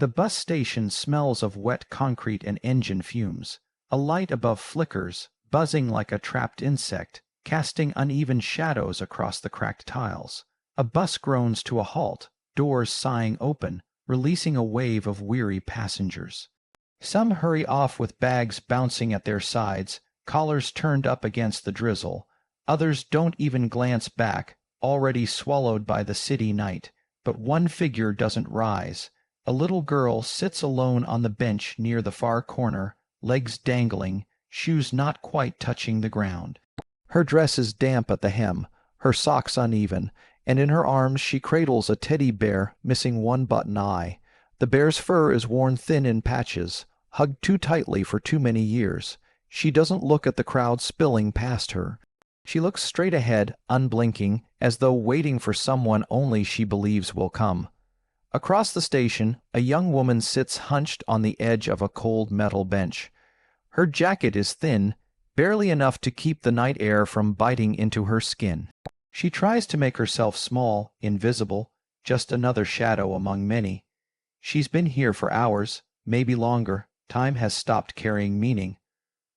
The bus station smells of wet concrete and engine fumes. A light above flickers, buzzing like a trapped insect, casting uneven shadows across the cracked tiles. A bus groans to a halt, doors sighing open, releasing a wave of weary passengers. Some hurry off with bags bouncing at their sides, collars turned up against the drizzle. Others don't even glance back, already swallowed by the city night. But one figure doesn't rise. A little girl sits alone on the bench near the far corner, legs dangling, shoes not quite touching the ground. Her dress is damp at the hem, her socks uneven, and in her arms she cradles a teddy bear missing one button eye. The bear's fur is worn thin in patches, hugged too tightly for too many years. She doesn't look at the crowd spilling past her. She looks straight ahead, unblinking, as though waiting for someone only she believes will come. Across the station, a young woman sits hunched on the edge of a cold metal bench. Her jacket is thin, barely enough to keep the night air from biting into her skin. She tries to make herself small, invisible, just another shadow among many. She's been here for hours, maybe longer. Time has stopped carrying meaning.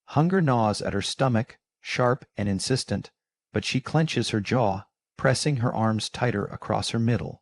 Hunger gnaws at her stomach, sharp and insistent, but she clenches her jaw, pressing her arms tighter across her middle.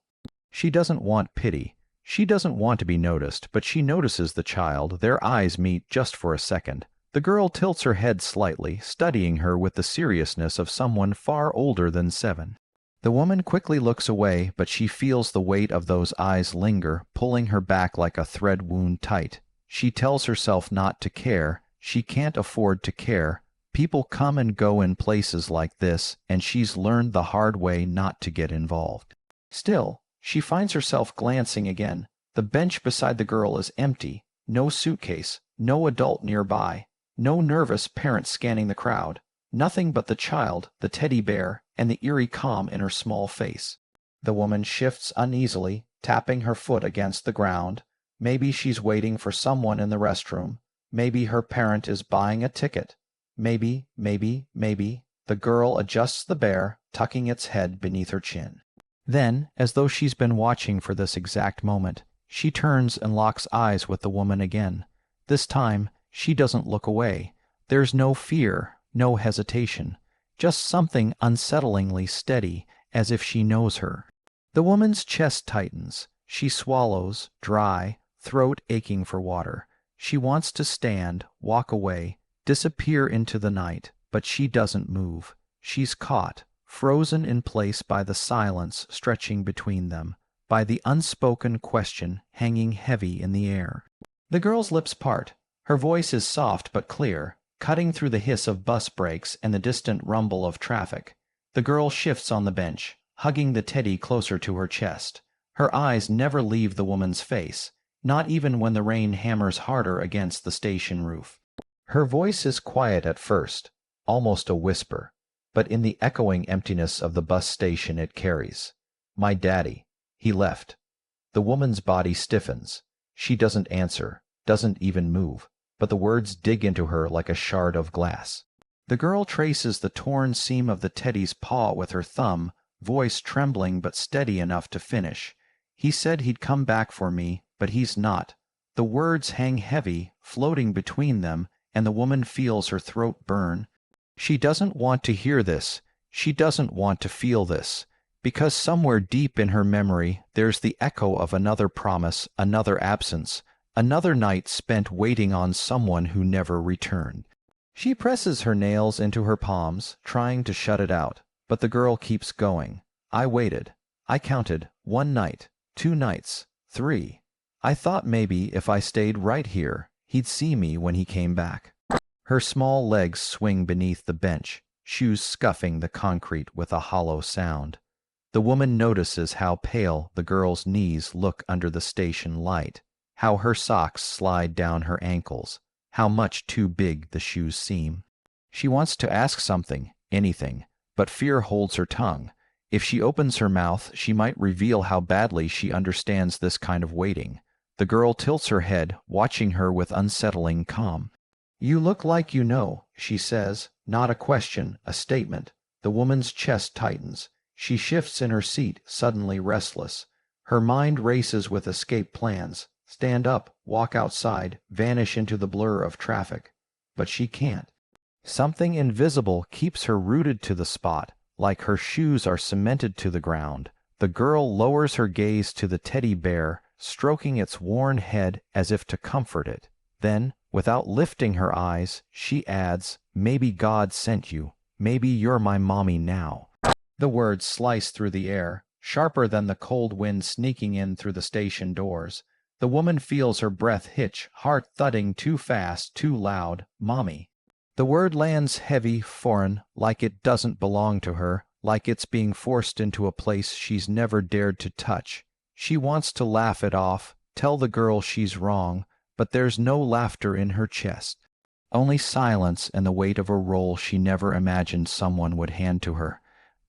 She doesn't want pity. She doesn't want to be noticed, but she notices the child. Their eyes meet just for a second. The girl tilts her head slightly, studying her with the seriousness of someone far older than 7. The woman quickly looks away, but she feels the weight of those eyes linger, pulling her back like a thread wound tight. She tells herself not to care. She can't afford to care. People come and go in places like this, and she's learned the hard way not to get involved. Still, she finds herself glancing again. The bench beside the girl is empty. No suitcase, no adult nearby, no nervous parent scanning the crowd. Nothing but the child, the teddy bear, and the eerie calm in her small face. The woman shifts uneasily, tapping her foot against the ground. Maybe she's waiting for someone in the restroom. Maybe her parent is buying a ticket. Maybe. The girl adjusts the bear, tucking its head beneath her chin. Then, as though she's been watching for this exact moment, she turns and locks eyes with the woman again. This time, she doesn't look away. There's no fear, no hesitation, just something unsettlingly steady, as if she knows her. The woman's chest tightens. She swallows, dry, throat aching for water. She wants to stand, walk away, disappear into the night, but she doesn't move. She's caught, frozen in place by the silence stretching between them, by the unspoken question hanging heavy in the air. The girl's lips part. Her voice is soft but clear, cutting through the hiss of bus brakes and the distant rumble of traffic. The girl shifts on the bench, hugging the teddy closer to her chest. Her eyes never leave the woman's face, not even when the rain hammers harder against the station roof. Her voice is quiet at first, almost a whisper, but in the echoing emptiness of the bus station it carries. My daddy. He left. The woman's body stiffens. She doesn't answer, doesn't even move, but the words dig into her like a shard of glass. The girl traces the torn seam of the teddy's paw with her thumb, voice trembling but steady enough to finish. He said he'd come back for me, but he's not. The words hang heavy, floating between them, and the woman feels her throat burn. She doesn't want to hear this. She doesn't want to feel this. Because somewhere deep in her memory there's the echo of another promise, another absence, another night spent waiting on someone who never returned. She presses her nails into her palms, trying to shut it out, but the girl keeps going. I waited. I counted 1 night, 2 nights, 3. I thought maybe if I stayed right here, he'd see me when he came back. Her small legs swing beneath the bench, shoes scuffing the concrete with a hollow sound. The woman notices how pale the girl's knees look under the station light, how her socks slide down her ankles, how much too big the shoes seem. She wants to ask something, anything, but fear holds her tongue. If she opens her mouth, she might reveal how badly she understands this kind of waiting. The girl tilts her head, watching her with unsettling calm. You look like you know, she says, not a question, a statement. The woman's chest tightens. She shifts in her seat, suddenly restless. Her mind races with escape plans. stand up, walk outside, vanish into the blur of traffic. But she can't. Something invisible keeps her rooted to the spot, like her shoes are cemented to the ground. The girl lowers her gaze to the teddy bear, stroking its worn head as if to comfort it. Then, without lifting her eyes, she adds, "Maybe God sent you. Maybe you're my mommy now." The words slice through the air, sharper than the cold wind sneaking in through the station doors. The woman feels her breath hitch, heart thudding too fast, too loud. Mommy. The word lands heavy, foreign, like it doesn't belong to her, like it's being forced into a place she's never dared to touch. She wants to laugh it off, tell the girl she's wrong, but there's no laughter in her chest. Only silence and the weight of a role she never imagined someone would hand to her.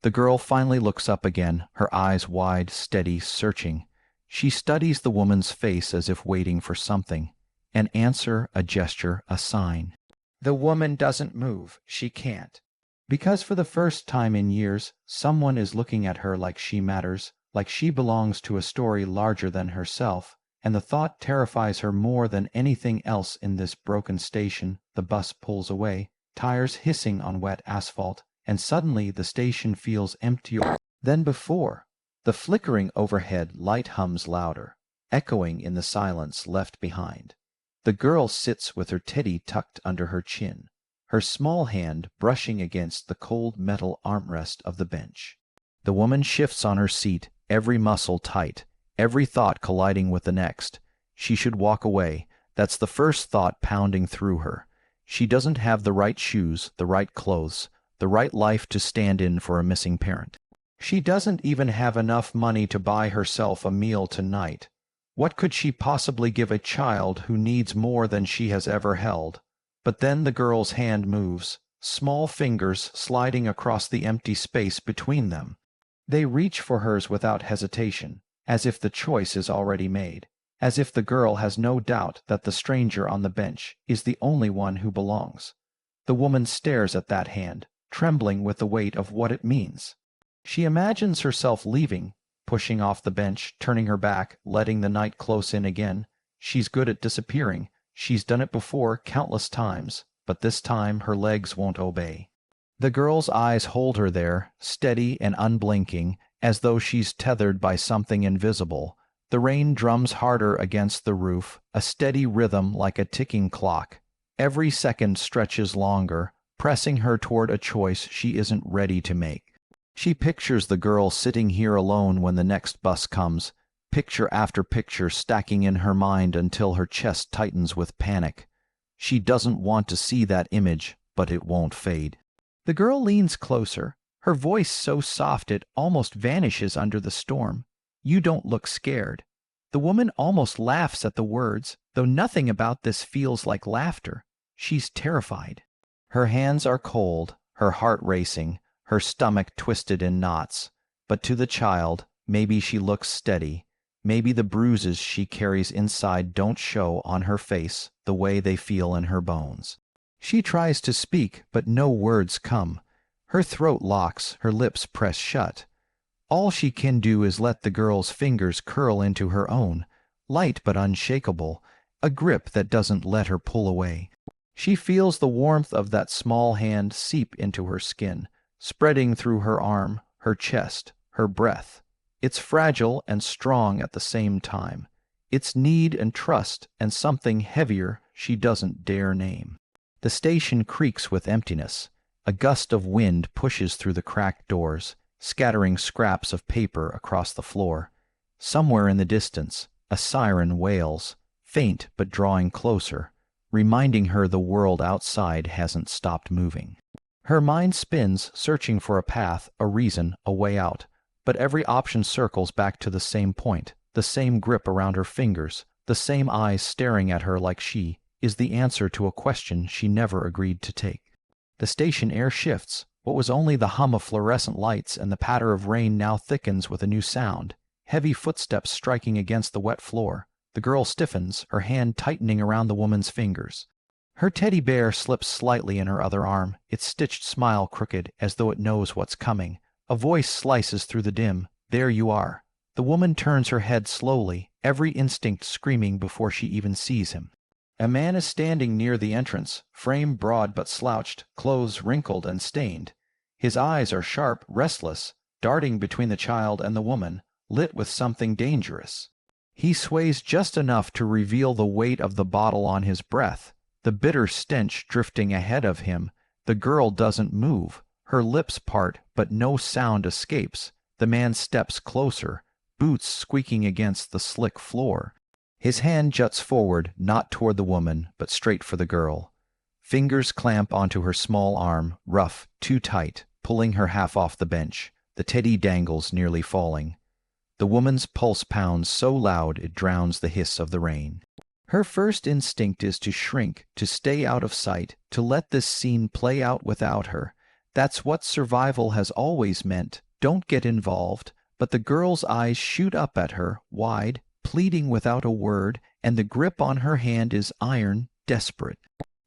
The girl finally looks up again, her eyes wide, steady, searching. She studies the woman's face as if waiting for something. An answer, a gesture, a sign. The woman doesn't move. She can't. Because for the first time in years, someone is looking at her like she matters, like she belongs to a story larger than herself, and the thought terrifies her more than anything else in this broken station. The bus pulls away, tires hissing on wet asphalt, and suddenly the station feels emptier than before. The flickering overhead light hums louder, echoing in the silence left behind. The girl sits with her teddy tucked under her chin, her small hand brushing against the cold metal armrest of the bench. The woman shifts on her seat, every muscle tight, every thought colliding with the next. She should walk away. That's the first thought pounding through her. She doesn't have the right shoes, the right clothes, the right life to stand in for a missing parent. She doesn't even have enough money to buy herself a meal tonight. What could she possibly give a child who needs more than she has ever held? But then the girl's hand moves, small fingers sliding across the empty space between them. They reach for hers without hesitation, as if the choice is already made, as if the girl has no doubt that the stranger on the bench is the only one who belongs. The woman stares at that hand, trembling with the weight of what it means. She imagines herself leaving, pushing off the bench, turning her back, letting the night close in again. She's good at disappearing. She's done it before countless times, but this time her legs won't obey. The girl's eyes hold her there, steady and unblinking, as though she's tethered by something invisible. The rain drums harder against the roof, a steady rhythm like a ticking clock. Every second stretches longer, pressing her toward a choice she isn't ready to make. She pictures the girl sitting here alone when the next bus comes, picture after picture stacking in her mind until her chest tightens with panic. She doesn't want to see that image, but it won't fade. The girl leans closer, her voice so soft it almost vanishes under the storm. "You don't look scared." The woman almost laughs at the words, though nothing about this feels like laughter. She's terrified. Her hands are cold, her heart racing, her stomach twisted in knots. But to the child, maybe she looks steady. Maybe the bruises she carries inside don't show on her face the way they feel in her bones. She tries to speak, but no words come. Her throat locks, her lips press shut. All she can do is let the girl's fingers curl into her own, light but unshakable, a grip that doesn't let her pull away. She feels the warmth of that small hand seep into her skin, spreading through her arm, her chest, her breath. It's fragile and strong at the same time. It's need and trust and something heavier she doesn't dare name. The station creaks with emptiness. A gust of wind pushes through the cracked doors, scattering scraps of paper across the floor. Somewhere in the distance, a siren wails, faint but drawing closer, reminding her the world outside hasn't stopped moving. Her mind spins, searching for a path, a reason, a way out. But every option circles back to the same point, the same grip around her fingers, the same eyes staring at her like she is the answer to a question she never agreed to take. The station air shifts. What was only the hum of fluorescent lights and the patter of rain now thickens with a new sound. Heavy footsteps striking against the wet floor. The girl stiffens, her hand tightening around the woman's fingers. Her teddy bear slips slightly in her other arm, its stitched smile crooked as though it knows what's coming. A voice slices through the dim. "There you are." The woman turns her head slowly, every instinct screaming before she even sees him. A man is standing near the entrance, frame broad but slouched, clothes wrinkled and stained. His eyes are sharp, restless, darting between the child and the woman, lit with something dangerous. He sways just enough to reveal the weight of the bottle on his breath, the bitter stench drifting ahead of him. The girl doesn't move. Her lips part, but no sound escapes. The man steps closer, boots squeaking against the slick floor. His hand juts forward, not toward the woman, but straight for the girl. Fingers clamp onto her small arm, rough, too tight, pulling her half off the bench. The teddy dangles, nearly falling. The woman's pulse pounds so loud it drowns the hiss of the rain. Her first instinct is to shrink, to stay out of sight, to let this scene play out without her. That's what survival has always meant. Don't get involved. But the girl's eyes shoot up at her, wide, pleading without a word, and the grip on her hand is iron, desperate.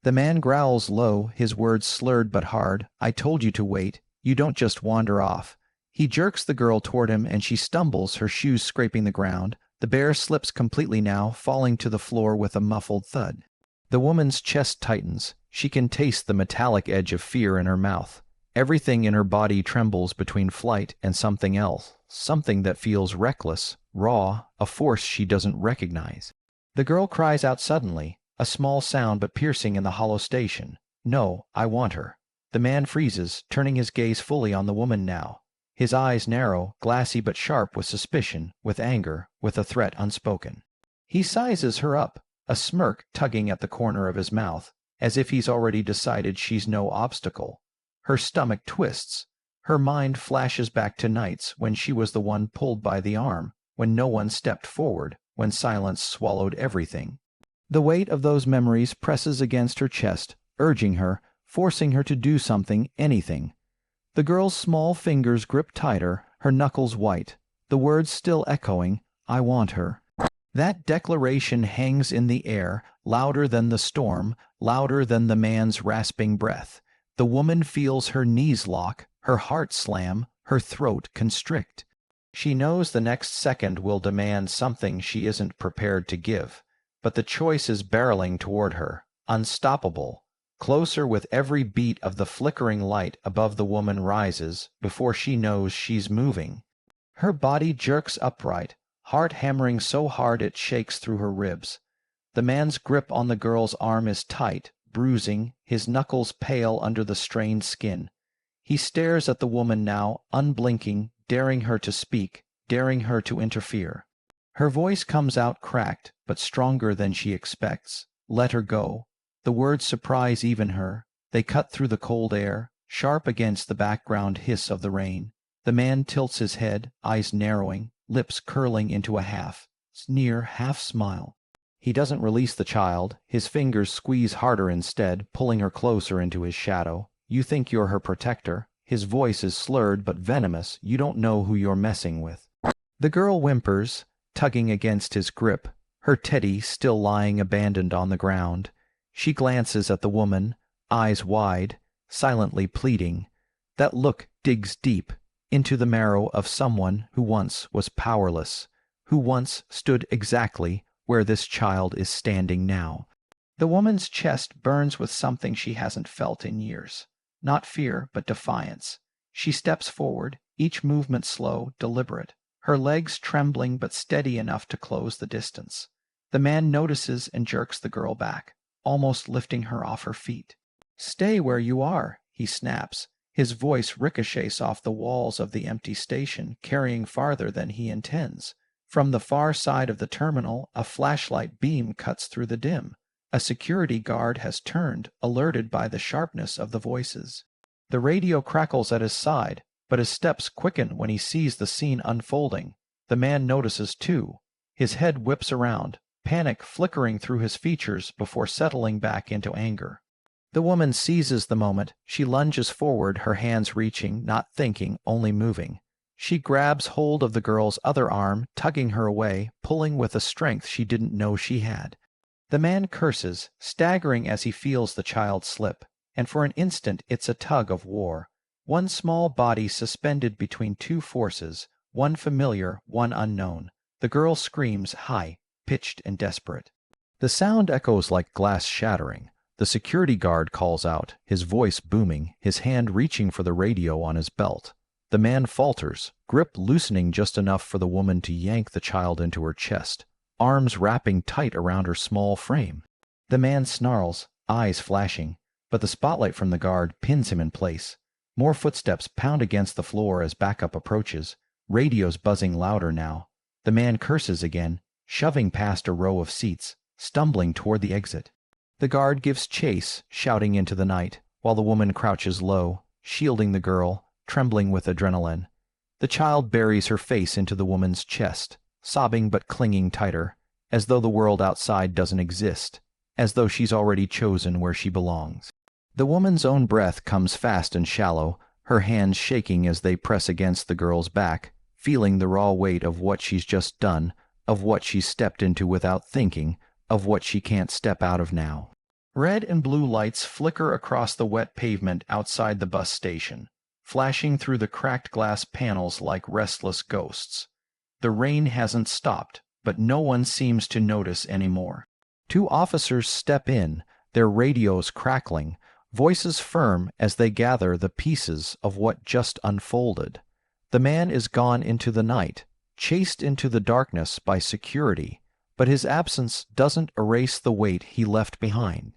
The man growls low, his words slurred but hard. I told you to wait. You don't just wander off. He jerks the girl toward him, and she stumbles, her shoes scraping the ground. The bear slips completely now, falling to the floor with a muffled thud. The woman's chest tightens. She can taste the metallic edge of fear in her mouth. Everything in her body trembles between flight and something else, something that feels reckless, raw, a force she doesn't recognize. The girl cries out suddenly, a small sound but piercing in the hollow station. No, I want her. The man freezes, turning his gaze fully on the woman now. His eyes narrow, glassy but sharp with suspicion, with anger, with a threat unspoken. He sizes her up, a smirk tugging at the corner of his mouth, as if he's already decided she's no obstacle. Her stomach twists. Her mind flashes back to nights when she was the one pulled by the arm, when no one stepped forward, when silence swallowed everything. The weight of those memories presses against her chest, urging her, forcing her to do something, anything. The girl's small fingers grip tighter, her knuckles white, the words still echoing, I want her. That declaration hangs in the air, louder than the storm, louder than the man's rasping breath. The woman feels her knees lock, her heart slam, her throat constrict. She knows the next second will demand something she isn't prepared to give, but the choice is barreling toward her, unstoppable. Closer with every beat of the flickering light above the woman rises before she knows she's moving. Her body jerks upright, heart hammering so hard it shakes through her ribs. The man's grip on the girl's arm is tight, bruising, his knuckles pale under the strained skin. He stares at the woman now, unblinking, daring her to speak, daring her to interfere. Her voice comes out cracked, but stronger than she expects. Let her go. The words surprise even her. They cut through the cold air, sharp against the background hiss of the rain. The man tilts his head, eyes narrowing, lips curling into a half sneer, half smile. He doesn't release the child. His fingers squeeze harder instead, pulling her closer into his shadow. You think you're her protector. His voice is slurred but venomous. You don't know who you're messing with. The girl whimpers, tugging against his grip, her teddy still lying abandoned on the ground. She glances at the woman, eyes wide, silently pleading. That look digs deep into the marrow of someone who once was powerless, who once stood exactly where this child is standing now. The woman's chest burns with something she hasn't felt in years. Not fear, but defiance. She steps forward, each movement slow, deliberate, her legs trembling but steady enough to close the distance. The man notices and jerks the girl back, almost lifting her off her feet. Stay where you are, he snaps. His voice ricochets off the walls of the empty station, carrying farther than he intends. From the far side of the terminal, a flashlight beam cuts through the dim. A security guard has turned, alerted by the sharpness of the voices. The radio crackles at his side, but his steps quicken when he sees the scene unfolding. The man notices too. His head whips around, panic flickering through his features before settling back into anger. The woman seizes the moment. She lunges forward, her hands reaching, not thinking, only moving. She grabs hold of the girl's other arm, tugging her away, pulling with a strength she didn't know she had. The man curses, staggering as he feels the child slip, and for an instant it's a tug of war. One small body suspended between two forces, one familiar, one unknown. The girl screams high, pitched and desperate. The sound echoes like glass shattering. The security guard calls out, his voice booming, his hand reaching for the radio on his belt. The man falters, grip loosening just enough for the woman to yank the child into her chest, arms wrapping tight around her small frame. The man snarls, eyes flashing, but the spotlight from the guard pins him in place. More footsteps pound against the floor as backup approaches, radios buzzing louder now. The man curses again, shoving past a row of seats, stumbling toward the exit. The guard gives chase, shouting into the night, while the woman crouches low, shielding the girl, trembling with adrenaline. The child buries her face into the woman's chest, sobbing but clinging tighter, as though the world outside doesn't exist, as though she's already chosen where she belongs. The woman's own breath comes fast and shallow, her hands shaking as they press against the girl's back, feeling the raw weight of what she's just done, of what she's stepped into without thinking, of what she can't step out of now. Red and blue lights flicker across the wet pavement outside the bus station, flashing through the cracked glass panels like restless ghosts. The rain hasn't stopped, but no one seems to notice anymore. Two officers step in, their radios crackling, voices firm as they gather the pieces of what just unfolded. The man is gone into the night, chased into the darkness by security, but his absence doesn't erase the weight he left behind.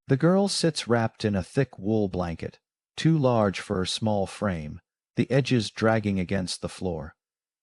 The girl sits wrapped in a thick wool blanket, too large for her small frame, the edges dragging against the floor.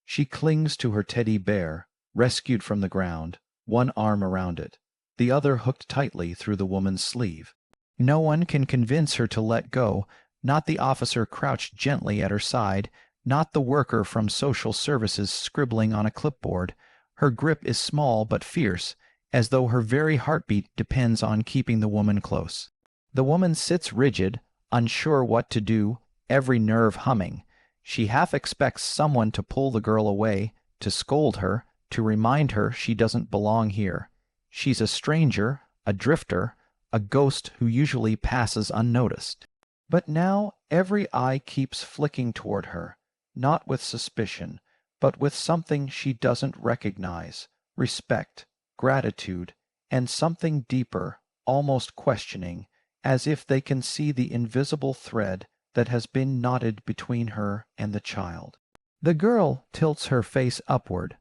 She clings to her teddy bear, rescued from the ground, one arm around it, the other hooked tightly through the woman's sleeve. No one can convince her to let go, not the officer crouched gently at her side, not the worker from social services scribbling on a clipboard. Her grip is small but fierce, as though her very heartbeat depends on keeping the woman close. The woman sits rigid, unsure what to do, every nerve humming. She half expects someone to pull the girl away, to scold her, to remind her she doesn't belong here. She's a stranger, a drifter, a ghost who usually passes unnoticed. But now every eye keeps flicking toward her, not with suspicion, but with something she doesn't recognize, respect, gratitude, and something deeper, almost questioning, as if they can see the invisible thread that has been knotted between her and the child. The girl tilts her face upward,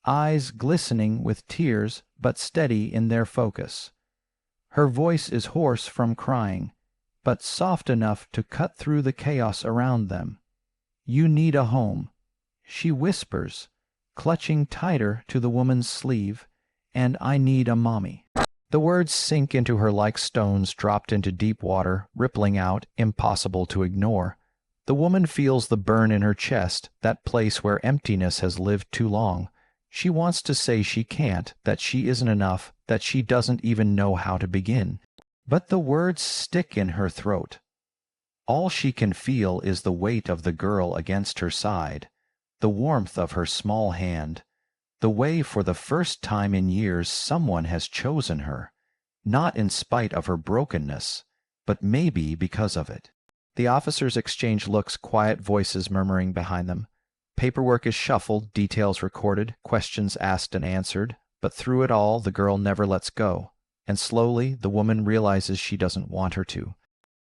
eyes glistening with tears but steady in their focus. Her voice is hoarse from crying, but soft enough to cut through the chaos around them. "You need a home," she whispers, clutching tighter to the woman's sleeve, "and I need a mommy." The words sink into her like stones dropped into deep water, rippling out, impossible to ignore. The woman feels the burn in her chest, that place where emptiness has lived too long. She wants to say she can't, that she isn't enough, that she doesn't even know how to begin. But the words stick in her throat. All she can feel is the weight of the girl against her side, the warmth of her small hand, the way for the first time in years someone has chosen her, not in spite of her brokenness, but maybe because of it. The officers exchange looks, quiet voices murmuring behind them. Paperwork is shuffled, details recorded, questions asked and answered, but through it all the girl never lets go, and slowly the woman realizes she doesn't want her to.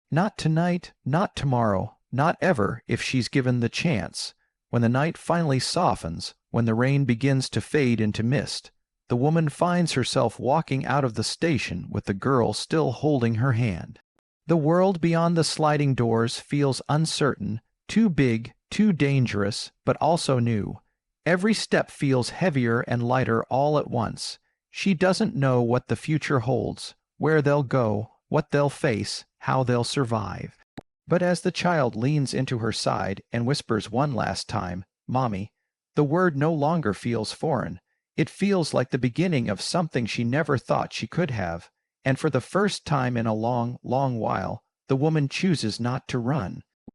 Not tonight, not tomorrow, not ever if she's given the chance. When the night finally softens, when the rain begins to fade into mist, the woman finds herself walking out of the station with the girl still holding her hand. The world beyond the sliding doors feels uncertain, too big, too dangerous, but also new. Every step feels heavier and lighter all at once. She doesn't know what the future holds, where they'll go, what they'll face, how they'll survive. But as the child leans into her side and whispers one last time, "Mommy," the word no longer feels foreign. It feels like the beginning of something she never thought she could have, and for the first time in a long, long while, the woman chooses not to run.